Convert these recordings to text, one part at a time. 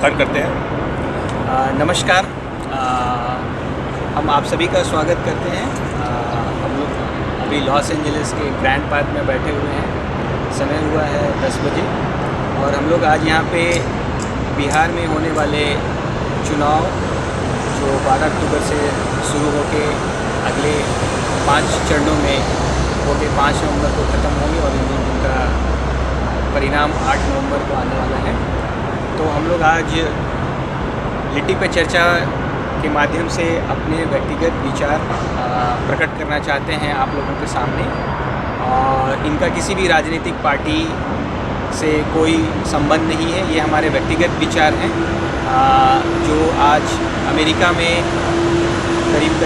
खड़ा करते हैं। नमस्कार। हम आप सभी का स्वागत करते हैं। हम लोग अभी लॉस एंजलिस के ग्रैंड पार्क में बैठे हुए हैं। समय हुआ है 10 बजे और हम लोग आज यहाँ पे बिहार में होने वाले चुनाव जो 12 अक्टूबर से शुरू होके अगले 5 चरणों में होके 5 नवंबर को ख़त्म होंगे और उनका परिणाम 8 नवंबर को आने वाला है। तो हम लोग आज लिट्टी पे चर्चा के माध्यम से अपने व्यक्तिगत विचार प्रकट करना चाहते हैं आप लोगों के सामने। और इनका किसी भी राजनीतिक पार्टी से कोई संबंध नहीं है, ये हमारे व्यक्तिगत विचार हैं जो आज अमेरिका में करीब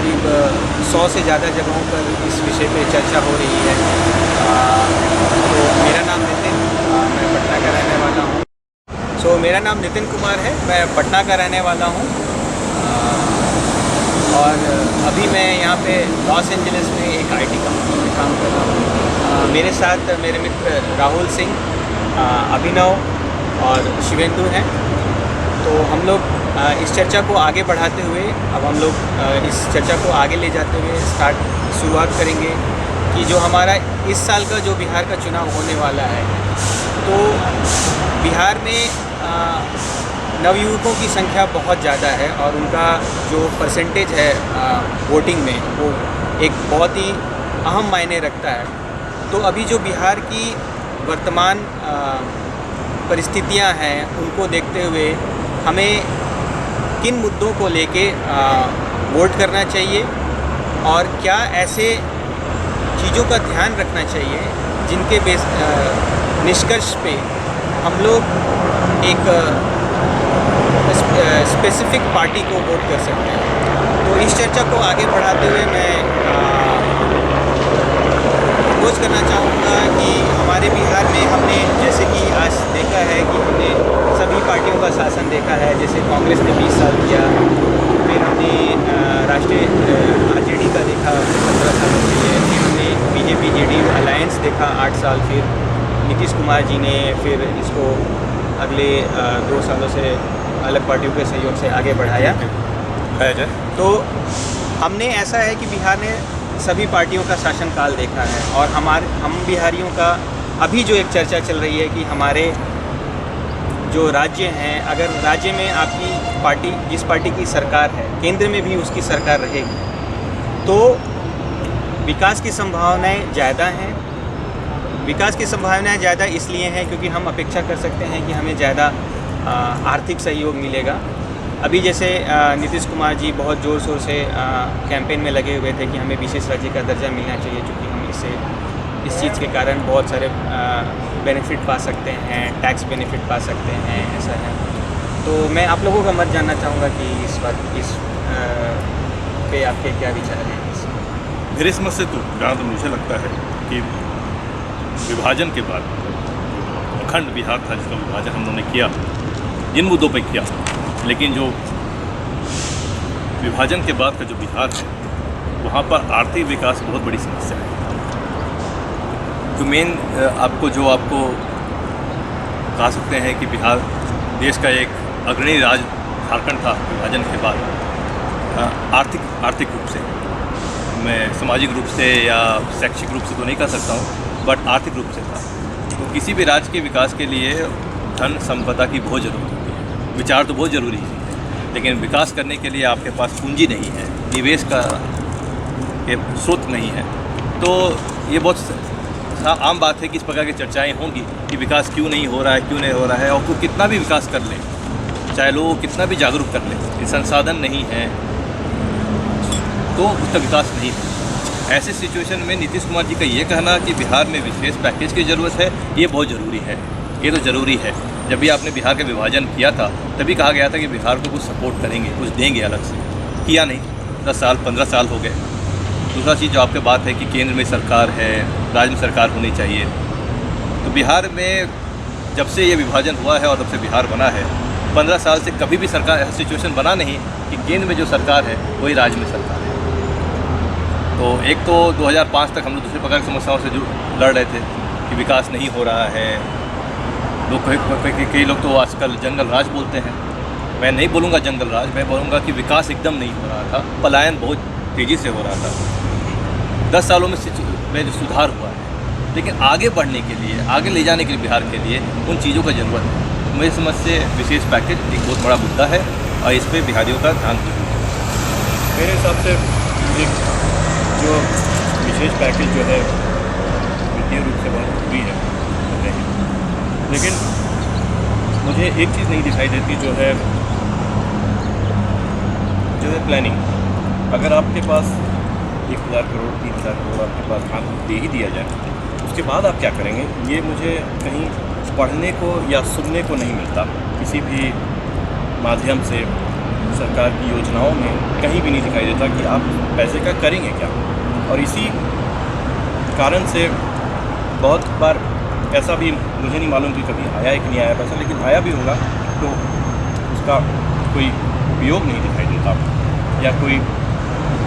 100 से ज़्यादा जगहों पर इस विषय पे चर्चा हो रही है। तो मेरा नाम नितिन, मैं पटना का रहने वाला हूँ। मेरा नाम नितिन कुमार है, मैं पटना का रहने वाला हूँ और अभी मैं यहाँ पे लॉस एंजलिस में एक IT कंपनी में काम कर रहा हूँ। मेरे साथ मेरे मित्र राहुल सिंह, अभिनव और शिवेंदु हैं। तो हम लोग इस चर्चा को आगे बढ़ाते हुए अब हम लोग इस चर्चा को आगे ले जाते हुए शुरुआत करेंगे कि जो हमारा इस साल का जो बिहार का चुनाव होने वाला है, तो बिहार में नवयुवकों की संख्या बहुत ज़्यादा है और उनका जो परसेंटेज है वोटिंग में वो एक बहुत ही अहम मायने रखता है। तो अभी जो बिहार की वर्तमान परिस्थितियां हैं उनको देखते हुए हमें किन मुद्दों को लेके वोट करना चाहिए और क्या ऐसे चीज़ों का ध्यान रखना चाहिए जिनके निष्कर्ष पे हम लोग एक स्पेसिफिक पार्टी को वोट कर सकते हैं। तो इस चर्चा को आगे बढ़ाते हुए मैं प्रपोज करना चाहूँगा कि हमारे बिहार में हमने जैसे कि आज देखा है कि हमने सभी पार्टियों का शासन देखा है। जैसे कांग्रेस ने 20 साल किया, फिर हमने राष्ट्रीय RJD का देखा 15 साल के लिए, फिर हमने BJP JDU अलायंस देखा 8 साल, फिर नीतीश कुमार जी ने फिर इसको अगले 2 सालों से अलग पार्टियों के सहयोग से आगे बढ़ाया जाए। तो हमने ऐसा है कि बिहार ने सभी पार्टियों का शासनकाल देखा है और हम बिहारियों का अभी जो एक चर्चा चल रही है कि हमारे जो राज्य हैं, अगर राज्य में आपकी पार्टी जिस पार्टी की सरकार है, केंद्र में भी उसकी सरकार रहेगी, तो विकास की संभावनाएं ज़्यादा हैं। विकास की संभावनाएं ज़्यादा इसलिए हैं क्योंकि हम अपेक्षा कर सकते हैं कि हमें ज़्यादा आर्थिक सहयोग मिलेगा। अभी जैसे नीतीश कुमार जी बहुत ज़ोर शोर से कैंपेन में लगे हुए थे कि हमें विशेष राज्य का दर्जा मिलना चाहिए, क्योंकि हम इस चीज़ के कारण बहुत सारे बेनिफिट पा सकते हैं, टैक्स बेनिफिट पा सकते हैं, ऐसा है। तो मैं आप लोगों का मत जानना चाहूँगा कि इस पे आपके क्या विचार हैं। मेरे समझ से तो जहाँ तो मुझे लगता है कि विभाजन के बाद अखंड बिहार था जिसका विभाजन हम लोगों ने किया, जिन मुद्दों पे किया, लेकिन जो विभाजन के बाद का जो बिहार है वहाँ पर आर्थिक विकास बहुत बड़ी समस्या है। तो मेन आपको कह सकते हैं कि बिहार देश का एक अग्रणी राज्य झारखंड था विभाजन के बाद। आर्थिक रूप से, मैं सामाजिक रूप से या शैक्षिक रूप से तो नहीं कह सकता हूँ, बट आर्थिक रूप से था। तो किसी भी राज्य के विकास के लिए धन संपदा की बहुत ज़रूरत होती है। विचार तो बहुत ज़रूरी है, लेकिन विकास करने के लिए आपके पास पूंजी नहीं है, निवेश का स्रोत नहीं है। तो ये बहुत आम बात है कि इस प्रकार की चर्चाएं होंगी कि विकास क्यों नहीं हो रहा है, क्यों नहीं हो रहा है। और कोई कितना भी विकास कर ले, चाहे लोग कितना भी जागरूक कर ले, संसाधन नहीं है तो उसका विकास नहीं है। ऐसे सिचुएशन में नीतीश कुमार जी का ये कहना कि बिहार में विशेष पैकेज की ज़रूरत है, ये बहुत ज़रूरी है। ये तो ज़रूरी है। जब भी आपने बिहार का विभाजन किया था तभी कहा गया था कि बिहार को कुछ सपोर्ट करेंगे, कुछ देंगे अलग से। किया नहीं, 10 साल 15 साल हो गए। दूसरा चीज़ जो आपके बात है कि केंद्र में सरकार है, राज्य में सरकार होनी चाहिए। तो बिहार में जब से ये विभाजन हुआ है और तब से बिहार बना है, 15 साल से कभी भी सरकार सिचुएशन बना नहीं कि केंद्र में जो सरकार है वही राज्य में सरकार है। तो एक तो 2005 तक हम लोग दूसरे प्रकार की समस्याओं से लड़ रहे थे कि विकास नहीं हो रहा है। लोग कई लोग तो आजकल जंगल राज बोलते हैं मैं नहीं बोलूँगा जंगल राज, मैं बोलूँगा कि विकास एकदम नहीं हो रहा था, पलायन बहुत तेज़ी से हो रहा था। 10 सालों में जो सुधार हुआ है, लेकिन आगे बढ़ने के लिए, आगे ले जाने के लिए बिहार के लिए उन चीज़ों का ज़रूरत है। मेरी समझ से विशेष पैकेज एक बहुत बड़ा मुद्दा है और इस पर बिहारियों का ध्यान जरूर है। मेरे हिसाब से एक जो विशेष पैकेज जो है वित्तीय रूप से बहुत जरूरी है, लेकिन मुझे एक चीज़ नहीं दिखाई देती जो है प्लानिंग। अगर आपके पास 1,000 करोड़ 3,000 करोड़ आपके पास हाथ दे ही दिया जाए, उसके बाद आप क्या करेंगे, ये मुझे कहीं पढ़ने को या सुनने को नहीं मिलता। किसी भी माध्यम से सरकार की योजनाओं में कहीं भी नहीं दिखाई देता कि आप पैसे का करेंगे क्या। और इसी कारण से बहुत बार ऐसा भी, मुझे नहीं मालूम कि कभी आया है कि नहीं आया पैसा, लेकिन आया भी होगा तो उसका कोई उपयोग नहीं दिखाई देता, या कोई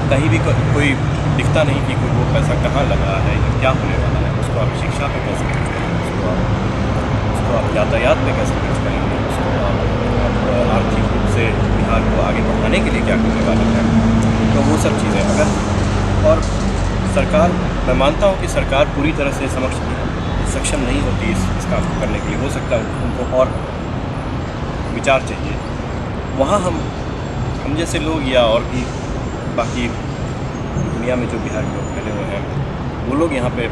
कहीं भी कोई दिखता नहीं कि कोई वो पैसा कहाँ लगा है या क्या होने वाला है। उसको आप शिक्षा पे कैसे खर्च करेंगे, उसको आप यातायात पे कैसे खर्च करेंगे, उसको आप आर्थिक रूप से बिहार को आगे बढ़ाने के लिए क्या करने वाले हैं। तो वो सब चीज़ें अगर, और सरकार, मैं मानता हूँ कि सरकार पूरी तरह से सक्षम नहीं होती इस काम को करने के लिए। हो सकता है उनको और विचार चाहिए। वहाँ हम जैसे लोग या और भी बाकी दुनिया में जो बिहार के लोग फैले हुए हैं, वो लोग यहाँ पे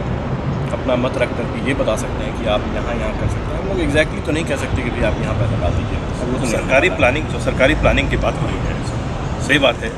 अपना मत रख कर के ये बता सकते हैं कि आप यहाँ कर सकते हैं। हम लोग एग्जैक्टली तो नहीं कह सकते कि भाई आप यहाँ पैसा डाल दीजिए। वो तो सरकारी प्लानिंग की बात हुई है, सही बात है।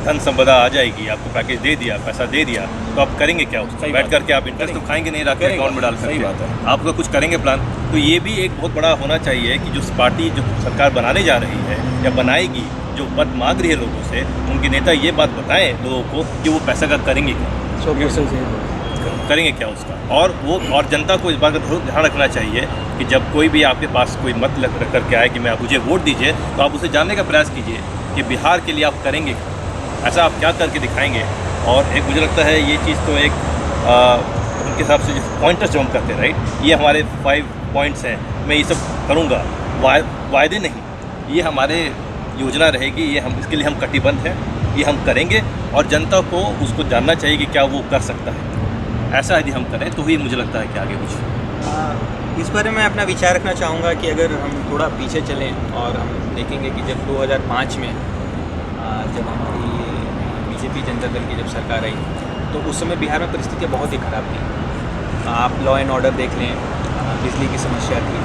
धन संपदा आ जाएगी, आपको पैकेज दे दिया, पैसा दे दिया, तो आप करेंगे क्या उसका? बैठ करके आप इंटरेस्ट तो खाएंगे नहीं, रख के अकाउंट में डाल सकते। सही बात है। आप कुछ करेंगे प्लान, तो ये भी एक बहुत बड़ा होना चाहिए कि जो पार्टी जो सरकार बनाने जा रही है या बनाएगी, जो मत मांग रही है लोगों से, उनके नेता ये बात बताएं लोगों को कि वो पैसा का करेंगे क्या, करेंगे क्या उसका। और जनता को इस बात का ध्यान रखना चाहिए कि जब कोई भी आपके पास कोई मत रख करके आए कि मैं मुझे वोट दीजिए, तो आप उसे जानने का प्रयास कीजिए कि बिहार के लिए आप करेंगे क्या, ऐसा आप क्या करके दिखाएंगे। और एक मुझे लगता है ये चीज़ तो एक उनके हिसाब से पॉइंटर्स जो हम करते हैं, राइट, ये हमारे 5 पॉइंट्स हैं, मैं ये सब करूँगा, वायदे नहीं, ये हमारे योजना रहेगी, ये हम इसके लिए हम कटिबद्ध हैं, ये हम करेंगे। और जनता को उसको जानना चाहिए कि क्या वो कर सकता है। ऐसा यदि हम करें तो ही मुझे लगता है कि आगे कुछ। इस बारे में अपना विचार रखना चाहूँगा कि अगर हम थोड़ा पीछे चलें और हम देखेंगे कि जब 2005 में जब हमारी बीजेपी जनता दल की जब सरकार आई, तो उस समय बिहार में परिस्थितियाँ बहुत ही ख़राब थी। आप लॉ एंड ऑर्डर देख लें, बिजली की समस्या थी,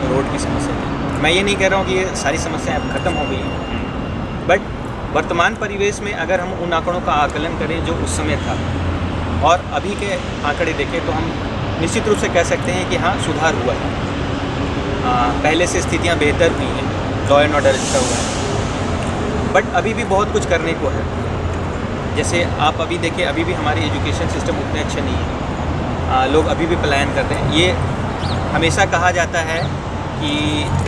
रोड की समस्या थी। मैं ये नहीं कह रहा हूँ कि ये सारी समस्याएं अब ख़त्म हो गई हैं, बट वर्तमान परिवेश में अगर हम उन आंकड़ों का आकलन करें जो उस समय था और अभी के आंकड़े देखें, तो हम निश्चित रूप से कह सकते हैं कि हाँ, सुधार हुआ है। पहले से स्थितियाँ बेहतर हुई हैं, लॉ एंड ऑर्डर अच्छा हुआ है, बट अभी भी बहुत कुछ करने को है। जैसे आप अभी देखिए, अभी भी हमारी एजुकेशन सिस्टम उतने अच्छे नहीं है, लोग अभी भी पलायन करते हैं। ये हमेशा कहा जाता है कि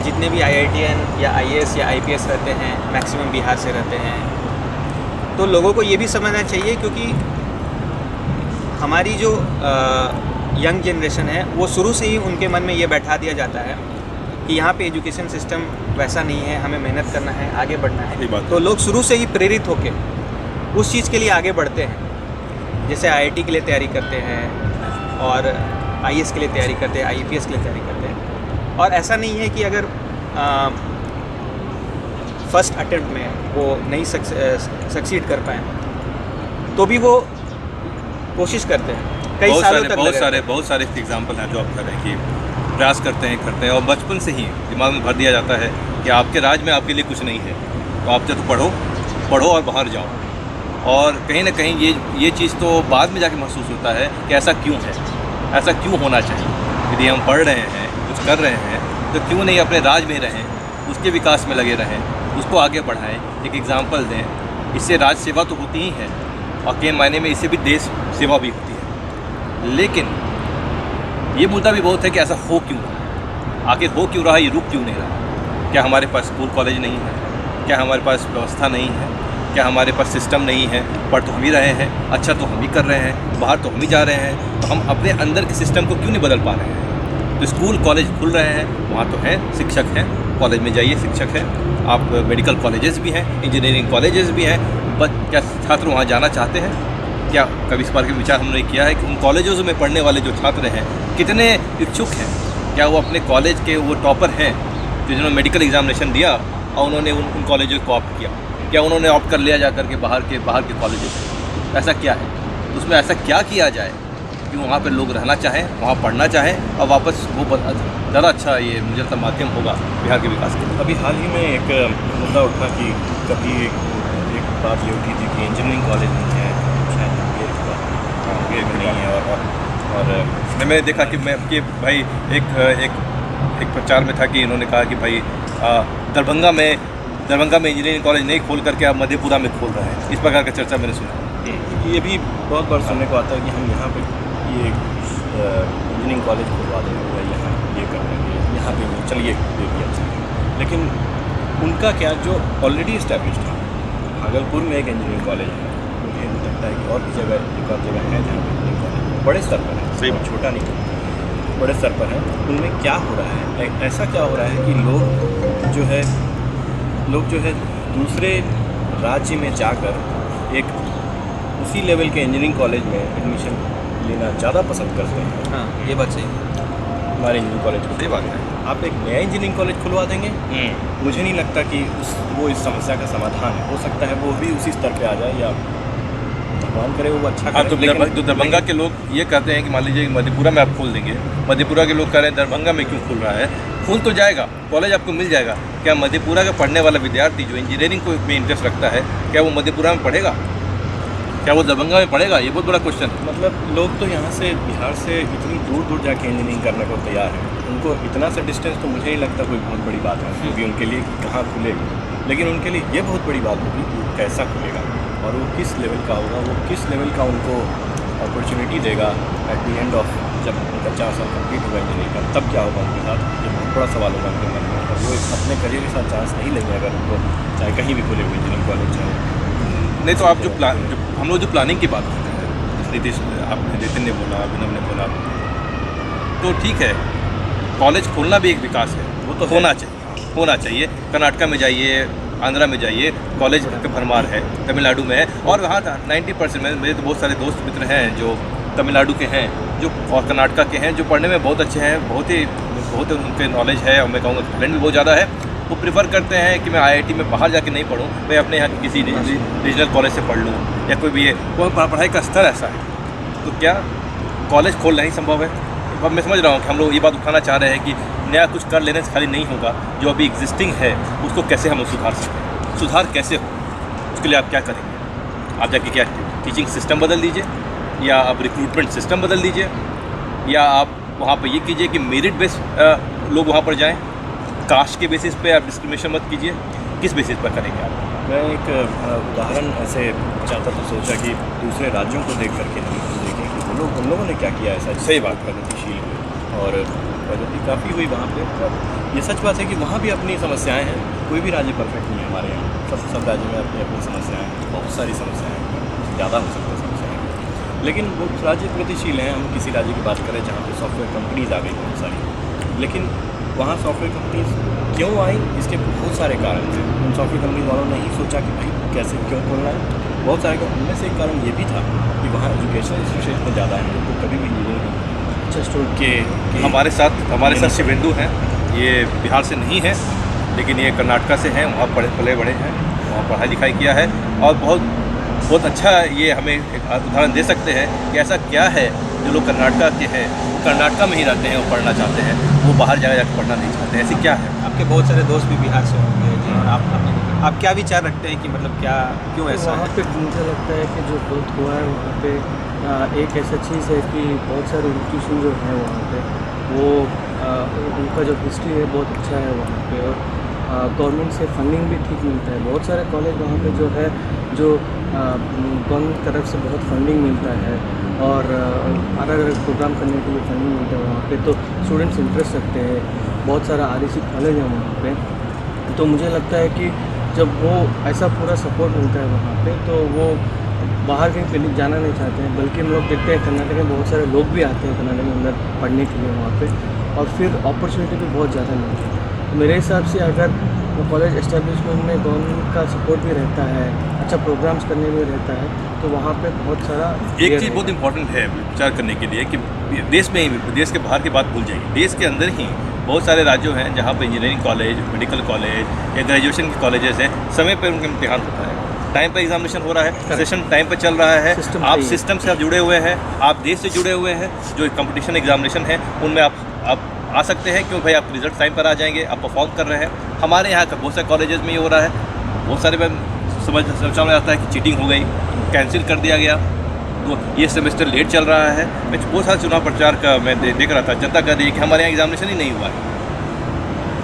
जितने भी IITN या IAS या IPS रहते हैं, मैक्सिमम बिहार से रहते हैं। तो लोगों को ये भी समझना चाहिए, क्योंकि हमारी जो यंग जनरेशन है, वो शुरू से ही उनके मन में ये बैठा दिया जाता है कि यहाँ पे एजुकेशन सिस्टम वैसा नहीं है, हमें मेहनत करना है, आगे बढ़ना है। तो लोग शुरू से ही प्रेरित होकर उस चीज़ के लिए आगे बढ़ते हैं। जैसे IIT के लिए तैयारी करते हैं और IAS के लिए तैयारी करते हैं, IPS के लिए तैयारी करते हैं। और ऐसा नहीं है कि अगर फर्स्ट अटेम्प्ट में वो नहीं सक्सीड कर पाए, तो भी वो कोशिश करते हैं। कई सालों तक बहुत सारे एग्जाम्पल हैं जो आप कर रहे हैं कि प्रयास करते हैं और बचपन से ही दिमाग में भर दिया जाता है कि आपके राज्य में आपके लिए कुछ नहीं है, तो आप तो पढ़ो और बाहर जाओ। और कहीं ना कहीं ये चीज़ तो बाद में जाके महसूस होता है कि ऐसा क्यों है, ऐसा क्यों होना चाहिए। यदि हम पढ़ रहे हैं, कुछ कर रहे हैं, तो क्यों नहीं अपने राज्य में रहें, उसके विकास में लगे रहें, उसको आगे बढ़ाएं, एक एग्ज़ाम्पल दें। इससे राज्य सेवा तो होती ही है और कई मायने में इससे भी देश सेवा भी होती है। लेकिन ये मुद्दा भी बहुत है कि ऐसा हो क्यों रहा, आखिर हो क्यों रहा, ये रुक क्यों नहीं रहा। क्या हमारे पास स्कूल कॉलेज नहीं है, क्या हमारे पास व्यवस्था नहीं है, क्या हमारे पास सिस्टम नहीं है। पढ़ तो हम ही रहे हैं, अच्छा तो हम ही कर रहे हैं, बाहर तो हम ही जा रहे हैं, तो हम अपने अंदर के सिस्टम को क्यों नहीं बदल पा रहे हैं। तो स्कूल कॉलेज खुल रहे हैं, वहाँ तो हैं, शिक्षक हैं, कॉलेज में जाइए, शिक्षक है, आप मेडिकल कॉलेजेस भी हैं, इंजीनियरिंग कॉलेजेस भी हैं, बट क्या छात्र वहाँ जाना चाहते हैं? क्या कभी इस बार के विचार हमने किया है कि उन कॉलेजों में पढ़ने वाले जो छात्र हैं कितने इच्छुक हैं? क्या वो अपने कॉलेज के वो टॉपर हैं जो जिन्होंने मेडिकल एग्जामिनेशन दिया और उन्होंने उन कॉलेजों को ऑप्ट किया? क्या उन्होंने ऑप्ट कर लिया जा करके बाहर के कॉलेजों से? ऐसा क्या है उसमें? ऐसा क्या किया जाए कि वहाँ पे लोग रहना चाहें, वहाँ पढ़ना चाहें और वापस वो ज़्यादा अच्छा ये मुझे लगता माध्यम होगा बिहार के विकास के लिए। अभी हाल ही में एक मुद्दा उठा कि कभी एक बात ये उठी थी कि इंजीनियरिंग कॉलेज नहीं है, शायद ये नहीं है, और मैंने देखा कि भाई एक प्रचार में था कि इन्होंने कहा कि भाई दरभंगा में इंजीनियरिंग कॉलेज नहीं खोल करके आप मधेपुरा में खोल रहे हैं। इस प्रकार का चर्चा मैंने सुना। ये भी बहुत बार सुनने को आता है कि हम यहाँ पे ये इंजीनियरिंग कॉलेज खुलवा देंगे या यहाँ ये कर देंगे, यहाँ पे नहीं, चलिए ये भी अच्छा है। लेकिन उनका क्या जो ऑलरेडी इस्टेब्लिश था, भागलपुर में एक इंजीनियरिंग कॉलेज है, मुझे लगता है कि और भी जगह एक और जगह है जहाँ पे इंजीनियरिंग कॉलेज बड़े स्तर पर है, सही छोटा नहीं, बड़े स्तर पर है। उनमें क्या हो रहा है, ऐसा क्या हो रहा है कि लोग जो है दूसरे राज्य में जाकर एक उसी लेवल के इंजीनियरिंग कॉलेज में एडमिशन लेना ज़्यादा पसंद करते हैं। हाँ, ये बात सही है। हमारे इंजीनियरिंग कॉलेज को सही बात है। आप एक नया इंजीनियरिंग कॉलेज खुलवा देंगे, मुझे नहीं लगता कि वो इस समस्या का समाधान है। हो सकता है वो भी उसी स्तर पे आ जाए, या भगवान करे वो अच्छा करे। तो दरभंगा के लोग ये कहते हैं कि मान लीजिए मधेपुरा में आप खोल देंगे, मधेपुरा के लोग कह रहे हैं दरभंगा में क्यों खुल रहा है? खुल तो जाएगा, कॉलेज आपको मिल जाएगा। क्या मधेपुरा का पढ़ने वाला विद्यार्थी जो इंजीनियरिंग को में इंटरेस्ट रखता है, क्या वो मधेपुरा में पढ़ेगा? क्या वो दरभंगा में पढ़ेगा? ये बहुत बड़ा क्वेश्चन है। मतलब लोग तो यहाँ से बिहार से इतनी दूर दूर जाके इंजीनियरिंग करने को तैयार हैं। उनको इतना सा डिस्टेंस तो मुझे नहीं लगता कोई बहुत बड़ी बात है, क्योंकि उनके लिए कहाँ खुलेगा। लेकिन उनके लिए ये बहुत बड़ी बात होगी कि कैसा खुलेगा और वो किस लेवल का होगा, वो किस लेवल का उनको अपॉर्चुनिटी देगा एट द एंड ऑफ, जब उनका 4 साल कंप्लीट होगा इंजीनियरिंग का, तब क्या होगा उनके साथ। ये बहुत बड़ा सवाल होगा उनके मन में। और वो अपने करियर के साथ चांस नहीं लेंगे अगर उनको चाहे कहीं भी खुले हुए इंजीनियरिंग कॉलेज चाहे। नहीं तो आप हम लोग जो प्लानिंग की बात करते हैं, नीतीश आपने, नितिन ने बोला, अभिनव ने बोला, तो ठीक है, कॉलेज खोलना भी एक विकास है, वो तो होना चाहिए। कर्नाटका में जाइए, आंध्रा में जाइए, कॉलेज के भरमार है, तमिलनाडु में है, और वहाँ 90% में मेरे तो बहुत सारे दोस्त मित्र हैं जो तमिलनाडु के हैं, जो और कर्नाटका के हैं, जो पढ़ने में बहुत अच्छे हैं, बहुत उनके नॉलेज है, और मैं कहूँगा टैलेंट भी बहुत ज़्यादा है। वो प्रेफर करते हैं कि मैं IIT में बाहर जाके नहीं पढ़ूँ, मैं अपने यहाँ किसी रीजनल कॉलेज से पढ़ लूँ, या कोई भी है, वो पढ़ाई का स्तर ऐसा है। तो क्या कॉलेज खोलना ही संभव है? अब मैं समझ रहा हूँ कि हम लोग ये बात उठाना चाह रहे हैं कि नया कुछ कर लेने से खाली नहीं होगा, जो अभी एग्जिस्टिंग है उसको कैसे हम सुधार सकें। सुधार कैसे हो, उसके लिए आप क्या करेंगे? आप जाके क्या टीचिंग सिस्टम बदल दीजिए, या आप रिक्रूटमेंट सिस्टम बदल दीजिए, या आप वहाँ पर ये कीजिए कि मेरिट बेस लोग वहाँ पर जाएँ, कास्ट के बेसिस पे आप डिस्क्रिमिनेशन मत कीजिए। किस बेसिस पर करेंगे आप? मैं एक उदाहरण ऐसे चाहता तो सोचा कि दूसरे राज्यों को देख करके देखें कि उन लोगों ने क्या किया ऐसा। सही बात, प्रगतिशील हुए और प्रगति काफ़ी हुई वहाँ पे। और ये सच बात है कि वहाँ भी अपनी समस्याएं हैं, कोई भी राज्य परफेक्ट नहीं है हमारे यहाँ। सब राज्य में अपनी अपनी समस्याएं हैं, बहुत सारी समस्याएं हैं, ज़्यादा हो सकता है समस्याएं। लेकिन वो राज्य प्रगतिशील हैं। हम किसी राज्य की बात करें जहाँ पे सॉफ्टवेयर कंपनीज आ गई बहुत सारी, लेकिन वहाँ सॉफ्टवेयर कंपनीज क्यों आई, इसके बहुत सारे कारण थे। उन सॉफ्टवेयर कंपनी वालों ने ही सोचा कि भाई कैसे क्यों खोलना है। बहुत सारे उनमें से एक कारण ये भी था कि वहाँ एजुकेशनल इंस्टीट्यूशन में ज़्यादा है, तो कभी भी इंजीनियरिंग अच्छा स्टूडेंट के हमारे साथ शिवेंदु हैं, ये बिहार से नहीं है, लेकिन ये कर्नाटका से हैं, वहाँ पले बड़े हैं, वहाँ पढ़ाई लिखाई किया है, और बहुत अच्छा ये हमें एक उदाहरण दे सकते हैं कि ऐसा क्या है जो लोग कर्नाटका के हैं, कर्नाटका में ही रहते हैं और पढ़ना चाहते हैं, वो बाहर जाकर पढ़ना नहीं चाहते हैं। ऐसी क्या है? आपके बहुत सारे दोस्त भी बिहार से होंगे जी, और आप क्या विचार रखते हैं कि मतलब क्यों ऐसा वहाँ है? पे मुझे लगता है कि जो ग्रोथ हुआ है वहाँ पे एक ऐसा चीज़ है कि बहुत सारे इंस्टीट्यूशन जो है वहाँ पे वो उनका जो हिस्ट्री है बहुत अच्छा है वहाँ पे, और गवर्नमेंट से फंडिंग भी ठीक मिलता है। बहुत सारे कॉलेज वहाँ पे जो है जो गवर्नमेंट तरफ से बहुत फंडिंग मिलता है, और अलग अलग प्रोग्राम करने के लिए फंडिंग मिलता है वहाँ पे, तो स्टूडेंट्स इंटरेस्ट रखते हैं। बहुत सारा REC कॉलेज है वहाँ पे, तो मुझे लगता है कि जब वो ऐसा पूरा सपोर्ट मिलता है वहाँ पे, तो वो बाहर कहीं पे जाना नहीं चाहते हैं। बल्कि हम लोग देखते हैं कर्नाटक में बहुत सारे लोग भी आते हैं कर्नाटक के अंदर पढ़ने के लिए वहाँ पे, और फिर अपॉर्चुनिटी भी बहुत ज़्यादा मिलती है। तो मेरे हिसाब से अगर कॉलेज एस्टेब्लिशमेंट में गवर्नमेंट का सपोर्ट भी रहता है, अच्छा प्रोग्राम्स करने में रहता है, तो वहाँ पे बहुत सारा एक चीज़ बहुत इंपॉर्टेंट है विचार करने के लिए कि देश में ही, देश के बाहर की बात भूल जाइए, देश के अंदर ही बहुत सारे राज्यों हैं जहाँ पर इंजीनियरिंग कॉलेज, मेडिकल कॉलेज या ग्रेजुएशन के कॉलेजेस हैं, समय पर उनका इम्तिहान होता है, टाइम पर एग्जामिनेशन हो रहा है, सेशन टाइम पर चल रहा है, आप सिस्टम से आप जुड़े हुए हैं, आप देश से जुड़े हुए हैं, जो कंपटीशन एग्जामिनेशन है उनमें आप आ सकते हैं, क्यों भाई आप रिजल्ट टाइम पर आ जाएंगे, आप परफॉर्म कर रहे हैं। हमारे यहाँ का बहुत सारे कॉलेजेस में ये हो रहा है, बहुत सारे में समझ में आता है कि चीटिंग हो गई, कैंसिल कर दिया गया, तो ये सेमेस्टर लेट चल रहा है। मैं बहुत सारे चुनाव प्रचार का मैं देख रहा था, जनता कह रही है कि हमारे यहाँ एग्जामिनेशन ही नहीं हुआ है,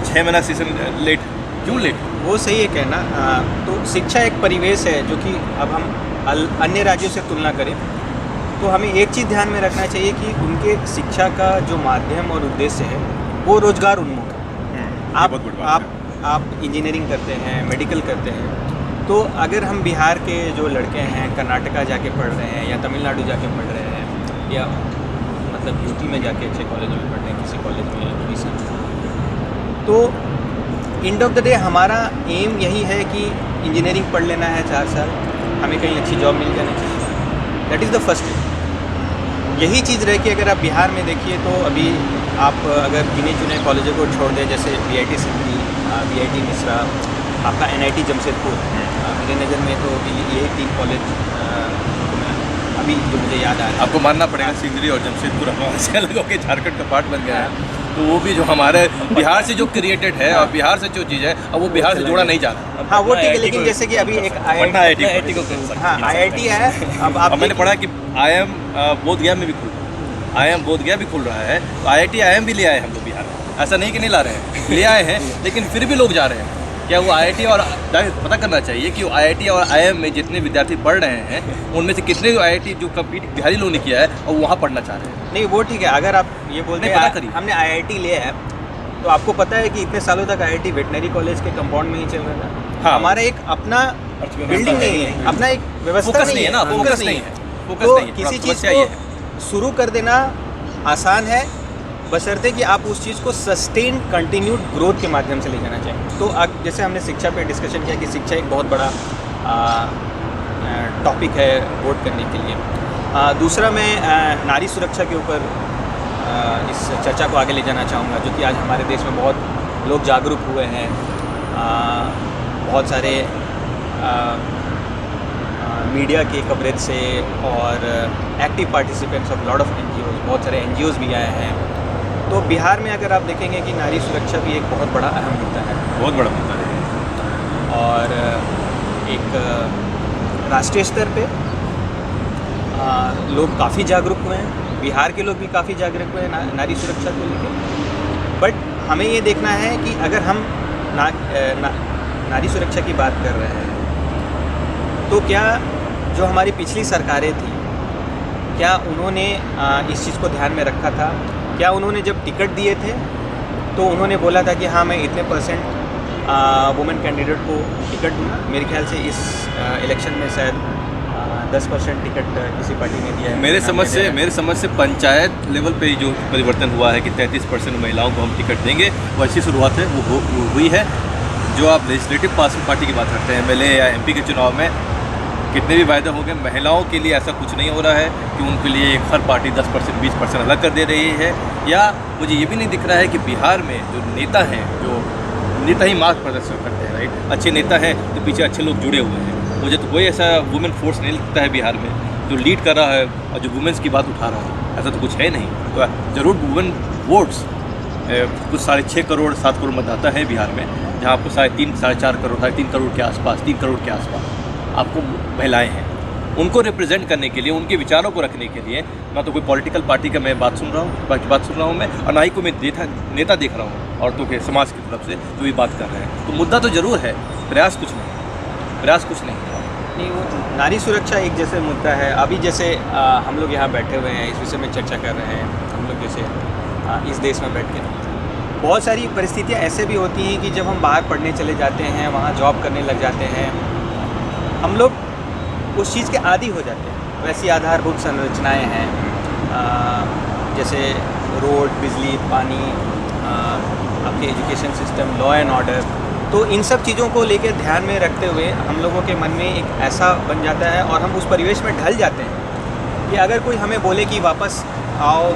6 महीना सेशन लेट, क्यों लेट? वो सही है कहना। तो शिक्षा एक परिवेश है जो कि अब हम अन्य राज्यों से तुलना करें तो हमें एक चीज़ ध्यान में रखना चाहिए कि उनके शिक्षा का जो माध्यम और उद्देश्य है वो रोजगार उन्मुख है। आप इंजीनियरिंग करते हैं, मेडिकल करते हैं, तो अगर हम बिहार के जो लड़के हैं कर्नाटका जाके पढ़ रहे हैं या तमिलनाडु जाके पढ़ रहे हैं या मतलब यूपी में जाके अच्छे कॉलेज में पढ़ रहे हैं, किसी कॉलेज में एडमिशन, तो एंड ऑफ द डे हमारा एम यही है कि इंजीनियरिंग पढ़ लेना है 4 साल, हमें कहीं अच्छी जॉब मिल जानी चाहिए। That is the first aim. यही चीज़ रह के अगर आप बिहार में देखिए तो अभी आप अगर गिने चुने कॉलेजों को छोड़ दें, जैसे BIT सिंधी, BIT मिश्रा, आपका NIT जमशेदपुर, मेरे नज़र में तो यही 3 कॉलेज अभी जो मुझे याद आ रहा है। आपको मानना पड़ेगा सिंदरी और जमशेदपुर हमारे से अलग होकर झारखंड का पार्ट बन गया है, तो वो भी जो हमारे बिहार से जो क्रिएटेड है और बिहार से जो चीज़ है अब वो बिहार से जोड़ा नहीं जा रहा। हाँ वो ठीक है, लेकिन जैसे कि अभी एक IIT को हाँ IIT है, अब मैंने पढ़ा कि IIM बोधगया में भी खुल रहा है, IIM बोधगया भी खुल रहा है, तो IIT IIM भी ले आए हम लोग बिहार में, ऐसा नहीं कि नहीं ला रहे हैं, ले आए हैं, लेकिन फिर भी लोग जा रहे हैं। क्या वो IIT और पता करना चाहिए कि IIT और IIM में जितने विद्यार्थी पढ़ रहे हैं उनमें से कितने IIT जो कम्पीट बिहारी लोगों ने किया है और वहाँ पढ़ना चाह रहे हैं। नहीं वो ठीक है, अगर आप ये बोलते हैं हमने IIT लिया है तो आपको पता है कि इतने सालों तक IIT वेटनरी कॉलेज के कंपाउंड में ही चल रहा था। हाँ। हमारा एक अपना बिल्डिंग नहीं है, अपना एक व्यवस्था नहीं है ना, फोकस नहीं है, तो किसी चीज़ को शुरू कर देना आसान है, बशर्ते कि आप उस चीज़ को सस्टेन कंटिन्यूड ग्रोथ के माध्यम से ले जाना चाहिए। तो जैसे हमने शिक्षा पे डिस्कशन किया कि शिक्षा एक बहुत बड़ा टॉपिक है वोट करने के लिए। दूसरा मैं नारी सुरक्षा के ऊपर इस चर्चा को आगे ले जाना चाहूँगा, जो कि आज हमारे देश में बहुत लोग जागरूक हुए हैं। बहुत सारे मीडिया के कवरेज से और active participants of lot of NGOs, बहुत सारे NGOs भी आए हैं। तो बिहार में अगर आप देखेंगे कि नारी सुरक्षा भी एक बहुत बड़ा अहम मुद्दा है, बहुत बड़ा मुद्दा है, और एक राष्ट्रीय स्तर पे लोग काफ़ी जागरूक हुए हैं, बिहार के लोग भी काफ़ी जागरूक हुए हैं नारी सुरक्षा को लेकर। बट हमें ये देखना है कि अगर हम नारी सुरक्षा की बात कर रहे हैं तो क्या जो हमारी पिछली सरकारें थी, क्या उन्होंने इस चीज़ को ध्यान में रखा था? क्या उन्होंने जब टिकट दिए थे तो उन्होंने बोला था कि हाँ मैं इतने % वुमेन कैंडिडेट को टिकट दूँगा? मेरे ख्याल से इस इलेक्शन में शायद 10% टिकट किसी पार्टी ने दिया है। मेरे समझ से पंचायत लेवल पे जो परिवर्तन हुआ है कि 33% महिलाओं को हम टिकट देंगे, वो अच्छी शुरुआत है, वो हुई है। जो आप लेजिस्लेटिव पार्टी की बात करते हैं, MLA या MP के चुनाव में कितने भी वायदे हो गए, महिलाओं के लिए ऐसा कुछ नहीं हो रहा है कि उनके लिए हर पार्टी 10% 20% अलग कर दे रही है। या मुझे ये भी नहीं दिख रहा है कि बिहार में जो नेता हैं, जो नेता ही मार्ग प्रदर्शन करते हैं, राइट, अच्छे नेता हैं तो पीछे अच्छे लोग जुड़े हुए हैं। मुझे तो कोई ऐसा वुमेन फोर्स नहीं लगता है बिहार में जो लीड कर रहा है और जो वुमेन्स की बात उठा रहा है, ऐसा तो कुछ है नहीं। तो ज़रूर वुमेन वोट्स कुछ 6.5 करोड़ 7 करोड़ मतदाता है बिहार में, जहाँ आपको 3.5 4.5 करोड़ 3.5 करोड़ के आसपास 3 करोड़ के आसपास आपको महिलाएं हैं। उनको रिप्रेजेंट करने के लिए, उनके विचारों को रखने के लिए ना तो कोई पॉलिटिकल पार्टी का मैं बात सुन रहा हूँ मैं, और ना ही कोई मैं नेता देख रहा हूँ औरतों के समाज की तरफ से जो भी बात कर रहे हैं। तो मुद्दा तो ज़रूर है, प्रयास कुछ नहीं। वो नारी सुरक्षा एक जैसे मुद्दा है। अभी जैसे हम लोग यहाँ बैठे हुए हैं, इस विषय में चर्चा कर रहे हैं, हम लोग जैसे इस देश में बैठ के, बहुत सारी परिस्थितियाँ ऐसे भी होती हैं कि जब हम बाहर पढ़ने चले जाते हैं, वहाँ जॉब करने लग जाते हैं, हम लोग उस चीज़ के आदी हो जाते हैं। वैसी आधारभूत संरचनाएं हैं, जैसे रोड, बिजली, पानी, आपके education system, law and order, तो इन सब चीज़ों को लेकर ध्यान में रखते हुए हम लोगों के मन में एक ऐसा बन जाता है और हम उस परिवेश में ढल जाते हैं कि अगर कोई हमें बोले कि वापस आओ,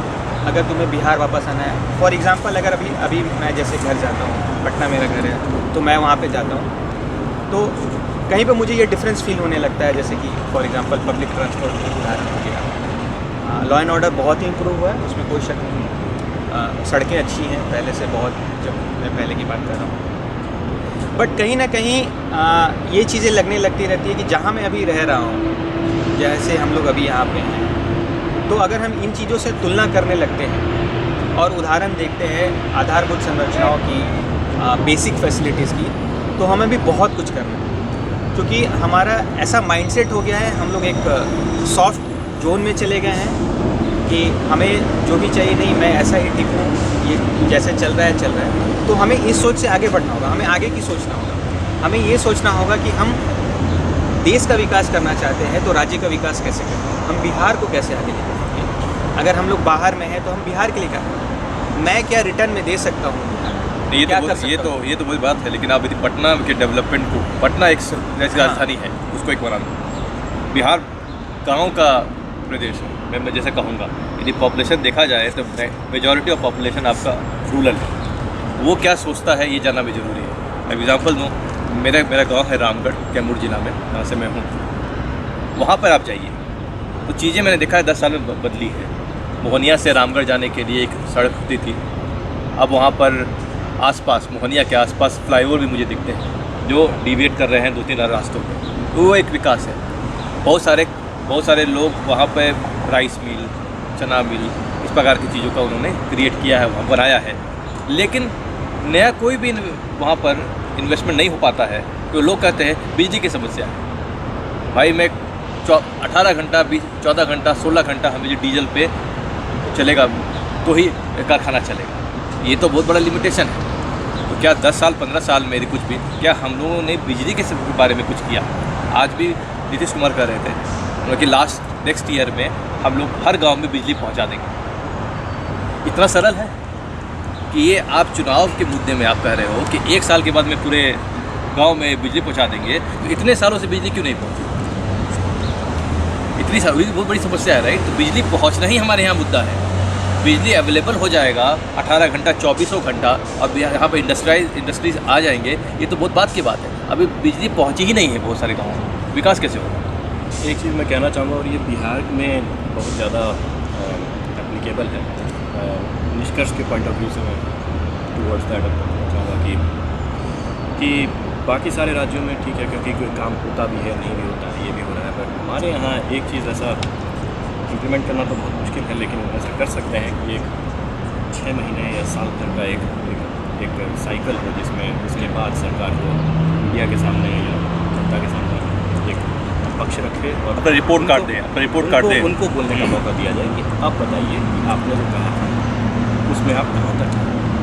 अगर तुम्हें बिहार वापस आना है, फॉर एग्ज़ाम्पल अगर अभी मैं जैसे घर जाता हूँ, पटना मेरा घर है, तो मैं वहाँ पे जाता हूँ तो कहीं पे मुझे ये डिफरेंस फील होने लगता है, जैसे कि फॉर एग्ज़ाम्पल पब्लिक ट्रांसपोर्ट का उदाहरण हो गया, लॉ एंड ऑर्डर बहुत ही इम्प्रूव हुआ है, उसमें कोई शक नहीं है, सड़कें अच्छी हैं पहले से बहुत, जब मैं पहले की बात कर रहा हूँ, बट कहीं ना कहीं ये चीज़ें लगने लगती रहती है कि जहाँ मैं अभी रह रहा हूँ, जैसे हम लोग अभी यहाँ पे हैं, तो अगर हम इन चीज़ों से तुलना करने लगते हैं और उदाहरण देखते हैं आधारभूत संरचनाओं की, बेसिक फैसिलिटीज़ की, तो हमें भी बहुत कुछ करना है, क्योंकि हमारा ऐसा माइंडसेट हो गया है, हम लोग एक सॉफ्ट जोन में चले गए हैं कि हमें जो भी चाहिए, नहीं मैं ऐसा ही ठीक हूँ, ये जैसे चल रहा है, तो हमें इस सोच से आगे बढ़ना होगा, हमें आगे की सोचना होगा, हमें ये सोचना होगा कि हम देश का विकास करना चाहते हैं तो राज्य का विकास कैसे करें, हम बिहार को कैसे आगे लेकर जाएंगे, अगर हम लोग बाहर में हैं तो हम बिहार के लिए क्या करें, मैं क्या रिटर्न में दे सकता हूँ, ये तो वही बात है, लेकिन आप यदि पटना के डेवलपमेंट को, पटना एक राजधानी है, उसको एक बनाना, बिहार गाँव का प्रदेश है, मैं जैसे कहूँगा, यदि पॉपुलेशन देखा जाए तो मेजॉरिटी ऑफ पॉपुलेशन आपका रूरल है, वो क्या सोचता है ये जानना भी ज़रूरी है। मैं एग्जांपल दूँ, मेरा गांव है रामगढ़, कैमूर जिला में, जहाँ से मैं हूँ, वहाँ पर आप जाइए तो चीज़ें मैंने देखा है 10 साल में बदली है। मोहनिया से रामगढ़ जाने के लिए एक सड़क होती थी, अब वहाँ पर आसपास, मोहनिया के आसपास फ्लाईओवर भी मुझे दिखते हैं जो डिविएट कर रहे हैं 2-3 रास्तों पर, तो वो एक विकास है। बहुत सारे लोग वहाँ पर राइस मिल, चना मिल, इस प्रकार की चीज़ों का उन्होंने क्रिएट किया है, वहाँ बनाया है, लेकिन नया कोई भी वहाँ पर इन्वेस्टमेंट नहीं हो पाता है, तो लोग कहते हैं बिजली की समस्या है। भाई मैं 18 घंटा, 14 घंटा, 16 घंटा हमें जो डीजल पे चलेगा तो ही कारखाना चलेगा, ये तो बहुत बड़ा लिमिटेशन है। तो क्या 10 साल 15 साल में कुछ भी, क्या हम लोगों ने बिजली के बारे में कुछ किया? आज भी नीतीश कुमार कह रहे थे कि नेक्स्ट ईयर में हम लोग हर गाँव में बिजली पहुँचा देंगे। इतना सरल है कि ये आप चुनाव के मुद्दे में आप कह रहे हो कि 1 साल के बाद में पूरे गांव में बिजली पहुंचा देंगे, तो इतने सालों से बिजली क्यों नहीं पहुंची? इतनी सारी बहुत बड़ी समस्या है, राइट? तो बिजली पहुंचना ही हमारे यहाँ मुद्दा है। बिजली अवेलेबल हो जाएगा 18 घंटा, 24 घंटा, और यहाँ पर इंडस्ट्रीज आ जाएंगे, ये तो बहुत बात की बात है। अभी बिजली पहुँची ही नहीं है बहुत सारे गाँवों में, विकास कैसे होगा? एक चीज़ मैं कहना चाहूँगा, और ये बिहार में बहुत ज़्यादा एप्लीकेबल है, निष्कर्ष के पॉइंट ऑफ व्यू से मैं टूवर्ड्स दैट कहना चाहूँगा कि बाकी सारे राज्यों में ठीक है, क्योंकि कोई काम होता भी है, नहीं भी होता है, ये भी हो रहा है, पर हमारे यहाँ एक चीज़ ऐसा इम्प्लीमेंट करना तो बहुत मुश्किल है, लेकिन ऐसा कर सकते हैं कि एक 6 महीने या साल भर का एक साइकिल हो, जिसमें उसके बाद सरकार को मीडिया के सामने या जनता के सामने एक पक्ष रखे और अपना रिपोर्ट कार्ड दे, उनको बोलने का मौका दिया जाए कि आप बताइए कि आपने जो कहा था उसमें आप कहाँ तक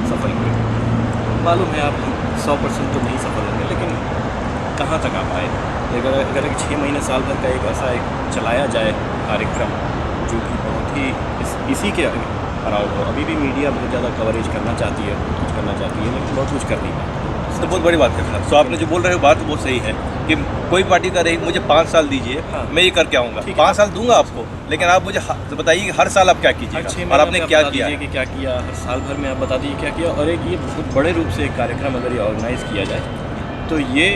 सफल हुए। मालूम है आप 100% तो नहीं सफल होंगे, लेकिन कहाँ तक आप आए? अगर 6 महीने साल भर का एक ऐसा चलाया जाए कार्यक्रम जो कि बहुत ही इसी के अराउंड हो। अभी भी मीडिया बहुत ज़्यादा कवरेज करना चाहती है, कुछ करना चाहती है, लेकिन बहुत कुछ कर नहीं पाती। तो बहुत बड़ी बात है। तो आपने जो बोल रहे हो बात बहुत सही है कि कोई पार्टी कर रही मुझे 5 साल दीजिए, हाँ। मैं ये करके आऊँगा, 5 साल दूंगा आपको, लेकिन आप मुझे बताइए कि हर साल आप क्या कीजिएगा और आपने क्या किया कि क्या किया, हर साल भर में आप बता दीजिए क्या किया। और एक ये बहुत बड़े रूप से एक कार्यक्रम अगर ये ऑर्गेनाइज़ किया जाए तो ये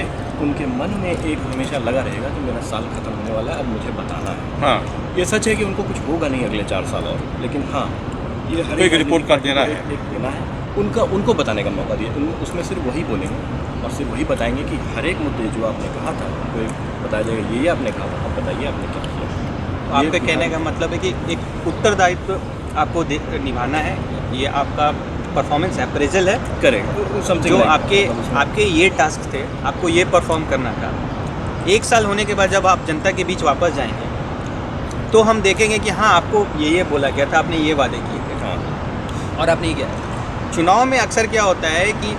उनके मन में एक हमेशा लगा रहेगा कि मेरा साल ख़त्म होने वाला है, अब मुझे बताना है। हाँ, ये सच है कि उनको कुछ होगा नहीं अगले 4 साल और, लेकिन हाँ ये हर एक रिपोर्ट कार्ड देना है, एक देना है उनको बताने का मौका दिया। उसमें सिर्फ वही बोलेंगे और सिर्फ वही बताएंगे कि हर एक मुद्दे जो आपने कहा था कोई बताया जाएगा, ये आपने कहा था, अब बताइए आपने क्या किया। आपके कहने का मतलब है कि एक उत्तरदायित्व आपको निभाना है, ये आपका परफॉर्मेंस अप्रेजल है, करेक्ट, जो आपके ये टास्क थे, आपको ये परफॉर्म करना था। 1 साल होने के बाद जब आप जनता के बीच वापस जाएंगे तो हम देखेंगे कि हाँ आपको ये बोला गया था, आपने ये वादे किए थे, हाँ। और आपने ये किया। चुनाव में अक्सर क्या होता है कि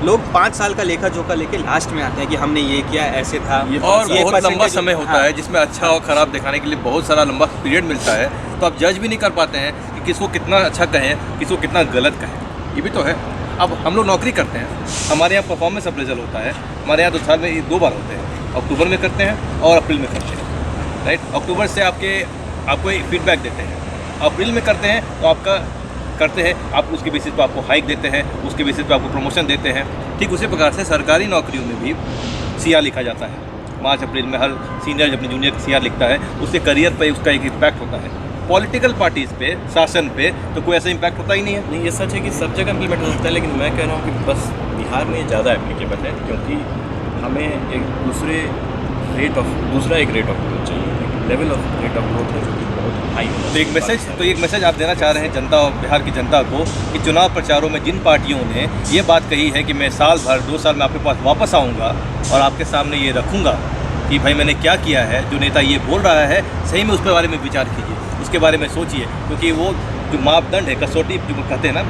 लोग 5 साल का लेखा जोखा लेके लास्ट में आते हैं कि हमने ये किया, ऐसे था, और ये बहुत लंबा समय होता हाँ। है जिसमें अच्छा और ख़राब दिखाने के लिए बहुत सारा लंबा पीरियड मिलता है, तो आप जज भी नहीं कर पाते हैं कि किसको कितना अच्छा कहें, किसको कितना गलत कहें। ये भी तो है। अब हम लोग नौकरी करते हैं, हमारे यहाँ परफॉर्मेंस अप्रेजल होता है, हमारे यहाँ तो साल में 2 बार होते हैं, अक्टूबर में करते हैं और अप्रैल में करते हैं, राइट। अक्टूबर से आपको एक फीडबैक देते हैं, अप्रैल में करते हैं तो करते हैं आप उसके बेसिस पर आपको हाइक देते हैं, उसके बेसिस पर आपको प्रमोशन देते हैं। ठीक उसी प्रकार से सरकारी नौकरियों में भी CR लिखा जाता है। मार्च अप्रैल में हर सीनियर अपने जूनियर का CR लिखता है, उससे करियर पे उसका एक इम्पैक्ट होता है। पॉलिटिकल पार्टीज़ पे, शासन पे तो कोई ऐसा इम्पैक्ट होता ही नहीं है। नहीं, ये सच है कि सब जगह इम्प्लीमेंट हो सकता है, लेकिन मैं कह रहा हूँ कि बस बिहार में ज़्यादा एप्लीकेबल है, क्योंकि हमें एक रेट ऑफ ग्रोथ चाहिए, level of rate of growth है जो कि बहुत हाई है। तो एक मैसेज आप देना चाह रहे हैं जनता और बिहार की जनता को कि चुनाव प्रचारों में जिन पार्टियों ने ये बात कही है कि मैं साल भर 2 साल में आपके पास वापस आऊँगा और आपके सामने ये रखूँगा कि भाई मैंने क्या किया है, जो नेता ये बोल रहा है सही में उस पर बारे में विचार कीजिए, उसके बारे में सोचिए, क्योंकि वो जो मापदंड है, कसौटी जो कहते हैं ना,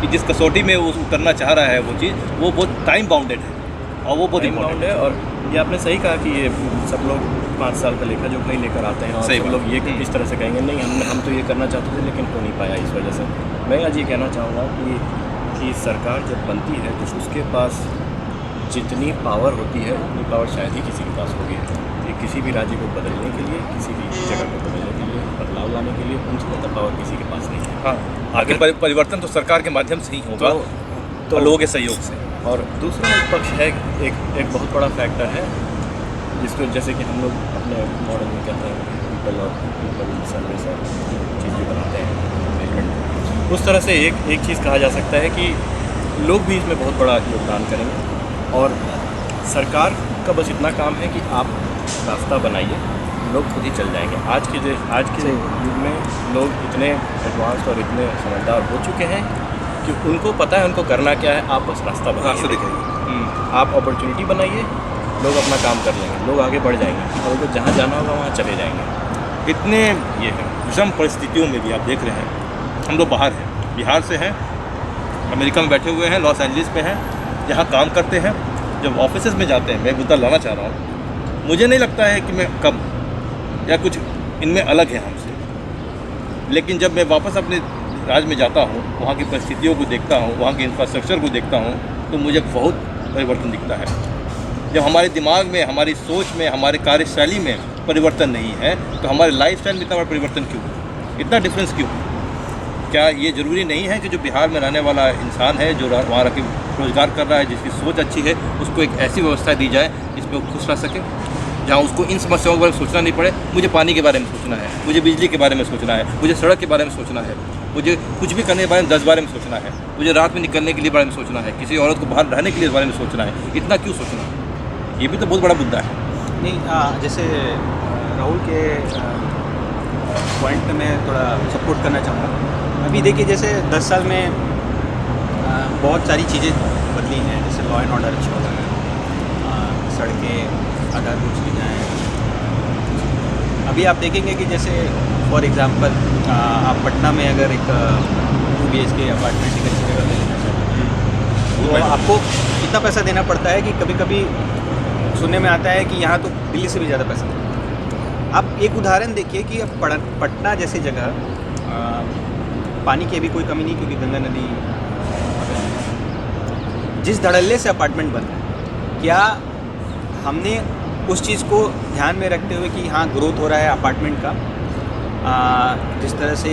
कि जिस कसौटी में वो उतरना चाह रहा है वो चीज़, वो बहुत टाइम बाउंडेड है और वो बहुत इम्पोर्टेंट है। और ये आपने सही कहा कि ये सब लोग 5 साल का लेखा जोखा ही लेकर आते हैं और सब लोग ये इस तरह से कहेंगे नहीं हम तो ये करना चाहते थे लेकिन हो नहीं पाया इस वजह से। मैं आज ये कहना चाहूँगा कि सरकार जब बनती है तो उसके पास जितनी पावर होती है उतनी पावर शायद ही किसी के पास होगी। कि किसी भी राज्य को बदलने के लिए, किसी भी जगह को बदलने के लिए, बदलाव लाने के लिए उनसे ज़्यादा पावर किसी के पास नहीं है। हाँ, आगे परिवर्तन तो सरकार के माध्यम से ही होगा, तो लोगों के सहयोग से। और दूसरा एक पक्ष है, एक बहुत बड़ा फैक्टर है जिसको जैसे कि हम लोग अपने मॉडल में कहते हैं पीपल सर्विस और चीज़ें बनाते हैं, उस तरह से एक चीज़ कहा जा सकता है कि लोग भी इसमें बहुत बड़ा योगदान करेंगे और सरकार का बस इतना काम है कि आप रास्ता बनाइए, लोग खुद ही चल जाएंगे। आज के युग में लोग इतने एडवांस और इतने समझदार हो चुके हैं कि उनको पता है उनको करना क्या है, आप बस रास्ता बनाइए, आप अपॉर्चुनिटी बनाइए, लोग अपना काम कर लेंगे, लोग आगे बढ़ जाएंगे और उनको जहाँ जाना होगा वहाँ चले जाएंगे। इतने ये है विषम परिस्थितियों में भी आप देख रहे हैं, हम लोग बाहर हैं, बिहार से हैं, अमेरिका में बैठे हुए हैं, लॉस एंजलिस पे हैं, जहाँ काम करते हैं, जब ऑफिस में जाते हैं, मैं मुद्दा लाना चाह रहा हूँ, मुझे नहीं लगता है कि मैं कम या कुछ इनमें अलग है हमसे, लेकिन जब मैं वापस अपने राज्य में जाता हूँ, वहाँ की परिस्थितियों को देखता हूँ, वहाँ के इंफ्रास्ट्रक्चर को देखता हूँ, तो मुझे बहुत परिवर्तन दिखता है। जब हमारे दिमाग में, हमारी सोच में, हमारे कार्यशैली में परिवर्तन नहीं है तो हमारे लाइफस्टाइल में इतना बड़ा परिवर्तन क्यों, इतना डिफरेंस क्यों? क्या ये ज़रूरी नहीं है कि जो बिहार में रहने वाला इंसान है, जो वहाँ रह के रोज़गार कर रहा है, जिसकी सोच अच्छी है, उसको एक ऐसी व्यवस्था दी जाए जिसमें वो खुश रह सके, जहाँ उसको इन समस्याओं के बारे में सोचना नहीं पड़े। मुझे पानी के बारे में सोचना है, मुझे बिजली के बारे में सोचना है, मुझे सड़क के बारे में सोचना है, मुझे कुछ भी करने के बारे में 10 बारे में सोचना है, मुझे रात में निकलने के लिए बारे में सोचना है, किसी औरत को बाहर रहने के लिए बारे में सोचना है। इतना क्यों सोचना है? ये भी तो बहुत बड़ा मुद्दा है। नहीं, जैसे राहुल के पॉइंट पे मैं थोड़ा सपोर्ट करना चाहूँगा। अभी देखिए, जैसे 10 साल में बहुत सारी चीज़ें बदली हैं, जैसे लॉ एंड ऑर्डर अच्छा हो गया है, सड़कें आधारभूत सुविधाएँ। अभी आप देखेंगे कि जैसे फॉर एग्ज़ाम्पल आप पटना में अगर एक 2 BHK अपार्टमेंट एक अच्छी जगह ले लेना चाहते हैं तो आपको इतना पैसा देना पड़ता है कि कभी कभी सुनने में आता है कि यहाँ तो दिल्ली से भी ज़्यादा पैसा देना। आप एक उदाहरण देखिए कि अब पटना जैसी जगह पानी की अभी कोई कमी नहीं, क्योंकि गंगा नदी जिस धड़ल्ले से अपार्टमेंट बन रहे हैं, क्या हमने उस चीज़ को ध्यान में रखते हुए कि हाँ ग्रोथ हो रहा है अपार्टमेंट का, जिस तरह से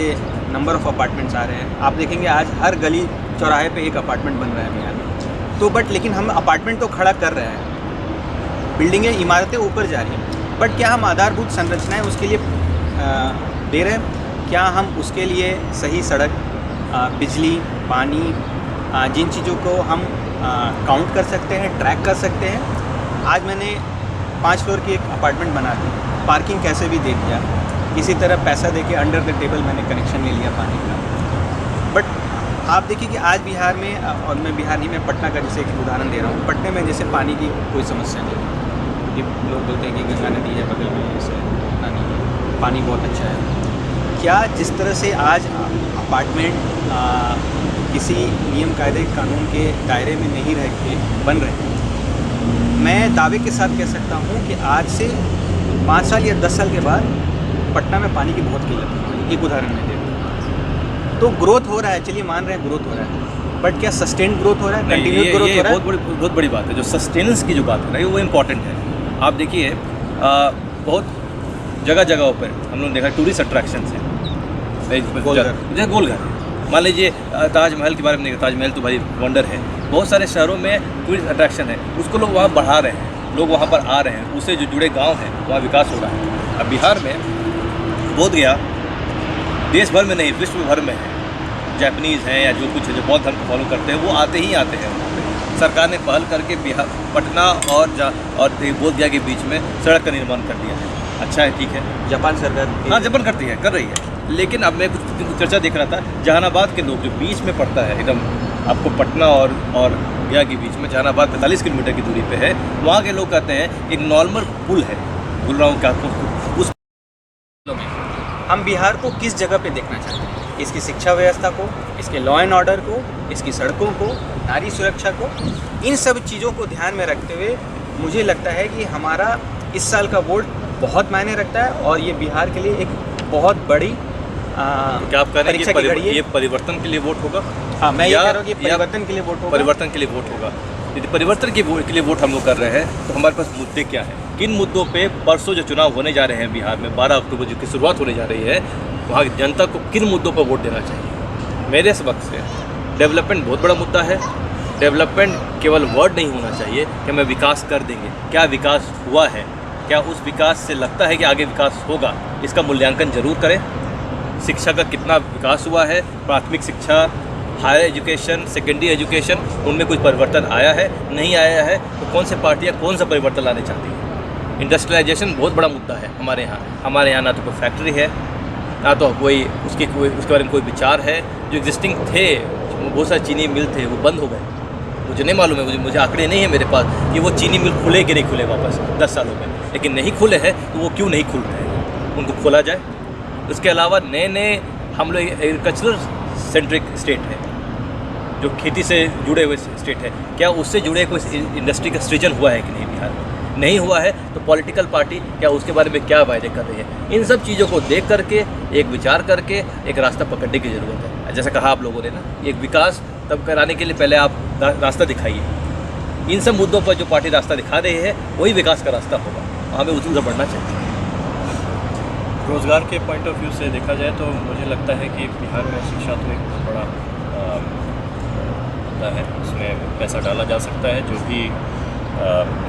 नंबर ऑफ़ अपार्टमेंट्स आ रहे हैं, आप देखेंगे आज हर गली चौराहे पे एक अपार्टमेंट बन रहा है बिहार में। तो बट लेकिन हम अपार्टमेंट तो खड़ा कर रहे हैं, बिल्डिंगें, इमारतें ऊपर जा रही हैं, बट क्या हम आधारभूत संरचनाएं उसके लिए दे रहे हैं? क्या हम उसके लिए सही सड़क, बिजली, पानी, जिन चीज़ों को हम काउंट कर सकते हैं, ट्रैक कर सकते हैं? आज मैंने 5 फ्लोर की एक अपार्टमेंट बना दी, पार्किंग कैसे भी दे दिया, किसी तरह पैसा देके अंडर द टेबल मैंने कनेक्शन ले लिया पानी का। बट आप देखिए कि आज बिहार में, और मैं बिहार नहीं, मैं पटना का जैसे एक उदाहरण दे रहा हूँ, पटने में जैसे पानी की कोई समस्या नहीं, क्योंकि लोग बोलते हैं कि गंगा नदी है बगल में, ऐसे उतना नहीं है, पानी बहुत अच्छा है। क्या जिस तरह से आज अपार्टमेंट किसी नियम कायदे कानून के दायरे में नहीं रह के बन रहे हैं, मैं दावे के साथ कह सकता हूँ कि आज से 5 साल या 10 साल के बाद पटना में पानी की बहुत किल्लत है। एक उदाहरण मैं दे दूँ, तो ग्रोथ हो रहा है, चलिए मान रहे हैं ग्रोथ हो रहा है, बट क्या सस्टेन ग्रोथ हो रहा है, नहीं, कंटिन्यूड ये ग्रोथ हो रहा है? बहुत बड़ी बात है। जो सस्टेनेंस की जो बात है ना, वो इम्पॉर्टेंट है। आप देखिए बहुत जगह जगहों पर हम लोग देखा टूरिस्ट अट्रैक्शन है, गोलघर। जैसे गोलघर मान लीजिए, ताजमहल के बारे में नहीं, ताजमहल तो भाई वंडर है। बहुत सारे शहरों में टूरिस्ट अट्रैक्शन है, उसको लोग वहाँ बढ़ा रहे हैं, लोग वहाँ पर आ रहे हैं, उससे जो जुड़े गांव हैं वहाँ विकास हो रहा है। अब बिहार में बोध गया देश भर में नहीं, विश्व भर में है। जापानीज़ हैं या जो कुछ है, जो बौद्ध धर्म को फॉलो करते हैं, वो आते ही आते हैं वहाँ पे। सरकार ने पहल करके बिहार, पटना और बोध गया के बीच में सड़क का निर्माण कर दिया है। अच्छा है, ठीक है। जापान सरकार हाँ, जापान करती है, कर रही है। लेकिन अब मैं कुछ चर्चा देख रहा था, जहानाबाद के लोग जो बीच में पड़ता है एकदम, आपको पटना और गया के बीच में, जहानाबाद 45 किलोमीटर की दूरी पे है, वहाँ के लोग कहते हैं एक नॉर्मल पुल है, बोल रहा हूँ क्या उस हम बिहार को किस जगह पे देखना चाहते हैं? इसकी शिक्षा व्यवस्था को, इसके लॉ एंड ऑर्डर को, इसकी सड़कों को, नारी सुरक्षा को, इन सब चीज़ों को ध्यान में रखते हुए मुझे लगता है कि हमारा इस साल का वोट बहुत मायने रखता है और ये बिहार के लिए एक बहुत बड़ी क्या आप कह रहे हैं ये परिवर्तन के लिए वोट होगा? हाँ, मैं ये कह रहा हूँ कि परिवर्तन के लिए वोट होगा। परिवर्तन के लिए वोट होगा। यदि परिवर्तन के लिए वोट हम लोग कर रहे हैं तो हमारे पास मुद्दे क्या हैं? किन मुद्दों पे परसों जो चुनाव होने जा रहे हैं बिहार में, 12 अक्टूबर जो की शुरुआत होने जा रही है, वहाँ की जनता को किन मुद्दों पर वोट देना चाहिए? मेरे सबक से डेवलपमेंट बहुत बड़ा मुद्दा है। डेवलपमेंट केवल वर्ड नहीं होना चाहिए कि हमें विकास कर देंगे। क्या विकास हुआ है? क्या उस विकास से लगता है कि आगे विकास होगा? इसका मूल्यांकन जरूर करें। शिक्षा का कितना विकास हुआ है, प्राथमिक शिक्षा, हायर एजुकेशन, सेकेंडरी एजुकेशन, उनमें कुछ परिवर्तन आया है, नहीं आया है, तो कौन से पार्टियाँ कौन सा परिवर्तन लाने चाहती हैं? इंडस्ट्रियलाइजेशन बहुत बड़ा मुद्दा है हमारे यहाँ ना तो कोई फैक्ट्री है, ना तो उसके बारे में कोई विचार है। जो एग्जिस्टिंग थे, बहुत सारे चीनी मिल थे, वो बंद हो गए। मुझे नहीं मालूम है, मुझे आंकड़े नहीं है मेरे पास कि वो चीनी मिल खुले कि नहीं खुले वापस 10 सालों में, लेकिन नहीं खुले हैं तो वो क्यों नहीं खुलते हैं, उनको खोला जाए। उसके अलावा नए हम लोग एग्रीकल्चरल सेंट्रिक स्टेट है, जो खेती से जुड़े हुए स्टेट है, क्या उससे जुड़े कोई इंडस्ट्री का सृजन हुआ है कि नहीं बिहार में? नहीं हुआ है तो पॉलिटिकल पार्टी क्या उसके बारे में क्या वायदे कर रही है? इन सब चीज़ों को देख करके, एक विचार करके एक रास्ता पकड़ने की ज़रूरत है। जैसा कहा आप लोगों ने ना, एक विकास तब कराने के लिए पहले आप रास्ता दिखाइए। इन सब मुद्दों पर जो पार्टी रास्ता दिखा रही है वही विकास का रास्ता होगा, हमें उसी तरफ बढ़ना चाहिए। रोज़गार के पॉइंट ऑफ व्यू से देखा जाए तो मुझे लगता है कि बिहार में शिक्षा तो एक बहुत बड़ा मुद्दा है, उसमें पैसा डाला जा सकता है, जो भी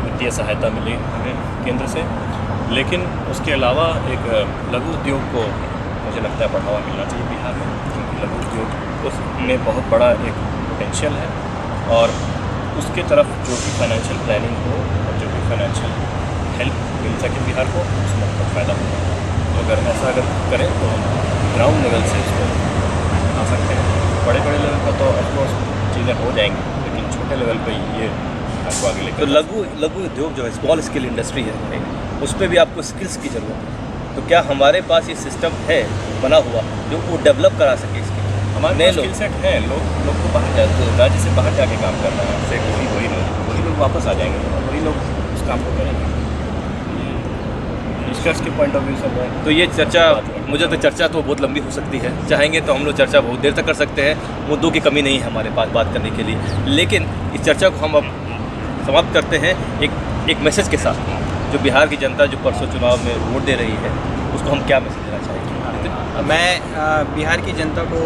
वित्तीय सहायता मिली हमें केंद्र से। लेकिन उसके अलावा एक लघु उद्योग को मुझे लगता है बढ़ावा मिलना चाहिए बिहार में, क्योंकि लघु उद्योग उसमें बहुत बड़ा एक पोटेंशियल है और उसके तरफ जो भी फाइनेंशियल प्लानिंग हो और जो भी फाइनेंशियल हेल्प मिल सके बिहार को, उसमें बहुत फ़ायदा होगा। तो अगर करें तो ग्राउंड लेवल से इसको आ सकते हैं। बड़े लेवल पर तो ऑफकोर्स चीज़ें हो जाएंगी, लेकिन छोटे लेवल पर ये आपको आगे लेकर तो लघु उद्योग जो है, स्मॉल स्केल इंडस्ट्री है, उस पर भी आपको स्किल्स की ज़रूरत है। तो क्या हमारे पास ये सिस्टम है बना हुआ जो वो डेवलप करा सके? इसके हमारे स्किल सेट है, लोग तो बाहर जाते, राज्य से बाहर जाके काम कर रहे हैं, से वही लोग वापस आ जाएंगे और वही लोग उस काम को करेंगे। रिसर्च के पॉइंट ऑफ व्यू से तो ये चर्चा, मुझे तो चर्चा तो बहुत लंबी हो सकती है, चाहेंगे तो हम लोग चर्चा बहुत देर तक कर सकते हैं। मुद्दों की कमी नहीं है हमारे पास बात करने के लिए, लेकिन इस चर्चा को हम अब समाप्त करते हैं एक मैसेज के साथ। जो बिहार की जनता जो परसों चुनाव में वोट दे रही है, उसको हम क्या मैसेज देना चाहेंगे? मैं बिहार की जनता को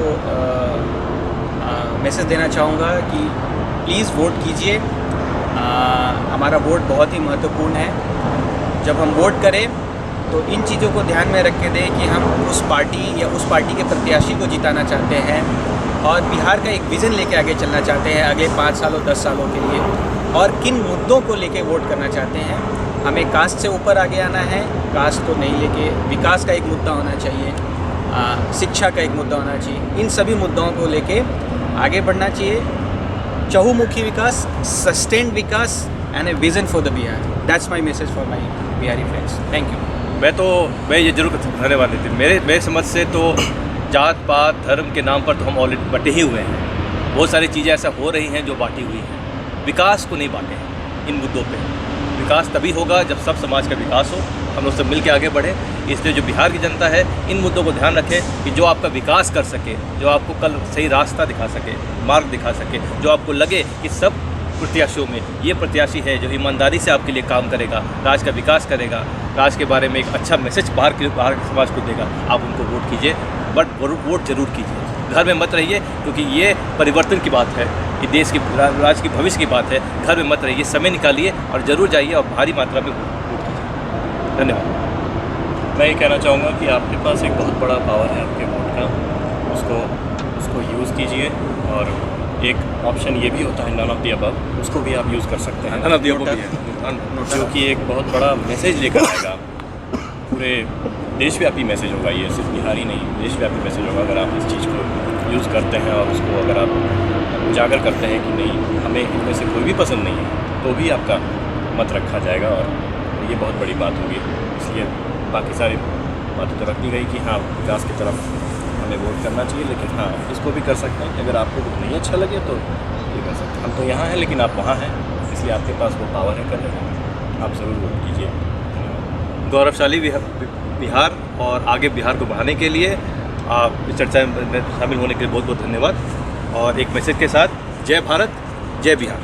मैसेज देना चाहूँगा कि प्लीज़ वोट कीजिए। हमारा वोट बहुत ही महत्वपूर्ण है। जब हम वोट करें तो इन चीज़ों को ध्यान में रख के दें कि हम उस पार्टी या उस पार्टी के प्रत्याशी को जिताना चाहते हैं और बिहार का एक विज़न लेके आगे चलना चाहते हैं अगले 5 सालों 10 सालों के लिए, और किन मुद्दों को लेके वोट करना चाहते हैं। हमें कास्ट से ऊपर आगे आना है, कास्ट को नहीं लेके विकास का एक मुद्दा होना चाहिए, शिक्षा का एक मुद्दा होना चाहिए। इन सभी मुद्दों को लेके आगे बढ़ना चाहिए। चहुमुखी विकास, सस्टेन्ड विकास and a vision for the Bihar. That's my message for my Bihari friends. Thank you. मैं ये जरूर कहने वाली थी, मेरे समझ से तो जात पात धर्म के नाम पर तो हम ऑलरेडी बटे ही हुए हैं। बहुत सारी चीज़ें ऐसा हो रही हैं जो बांटी हुई हैं। विकास को नहीं बांटे इन मुद्दों पे। विकास तभी होगा जब सब समाज का विकास हो, हम लोग सब मिल के आगे बढ़े। इसलिए जो बिहार की जनता है इन मुद्दों को ध्यान रखे कि जो आपका विकास कर सके, जो आपको कल सही रास्ता दिखा सके, मार्ग दिखा सके, जो आपको लगे कि सब प्रत्याशियों में ये प्रत्याशी है जो ईमानदारी से आपके लिए काम करेगा, राज्य का विकास करेगा, राज्य के बारे में एक अच्छा मैसेज बाहर के समाज को देगा, आप उनको वोट कीजिए। बट वोट जरूर कीजिए, घर में मत रहिए, क्योंकि ये परिवर्तन की बात है, ये देश की राज्य की भविष्य की बात है। घर में मत रहिए, समय निकालिए और ज़रूर जाइए और भारी मात्रा में वोट कीजिए। धन्यवाद। मैं ये कहना चाहूँगा कि आपके पास एक बहुत बड़ा पावर है आपके वोट का, उसको यूज़ कीजिए। और एक ऑप्शन ये भी होता है नन ऑफ द अबव, उसको भी आप यूज़ कर सकते हैं, नन ऑफ द अबव भी है, जो कि एक बहुत बड़ा मैसेज लेकर आएगा। पूरे देशव्यापी मैसेज होगा, ये सिर्फ बिहार ही नहीं, देशव्यापी मैसेज होगा अगर आप इस चीज़ को यूज़ करते हैं और उसको अगर आप उजागर करते हैं कि नहीं हमें इनमें से कोई भी पसंद नहीं है, तो भी आपका मत रखा जाएगा और ये बहुत बड़ी बात होगी। इसलिए बाकी सारी बातें तो रखनी गई कि हाँ विकास की तरफ हमें वोट करना चाहिए, लेकिन हाँ इसको भी कर सकते हैं कि अगर आपको कुछ नहीं अच्छा लगे तो ये कर सकते हैं। हम तो यहाँ हैं लेकिन आप वहाँ हैं, इसलिए आपके पास वो पावर है करने में, आप ज़रूर वोट कीजिए। गौरवशाली बिहार और आगे बिहार को बढ़ाने के लिए आप इस चर्चा में शामिल होने के लिए बहुत बहुत धन्यवाद। और एक मैसेज के साथ, जय भारत, जय बिहार।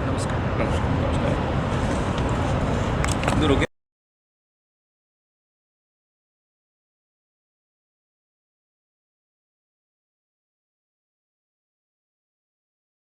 नमस्कार। नमस्कार।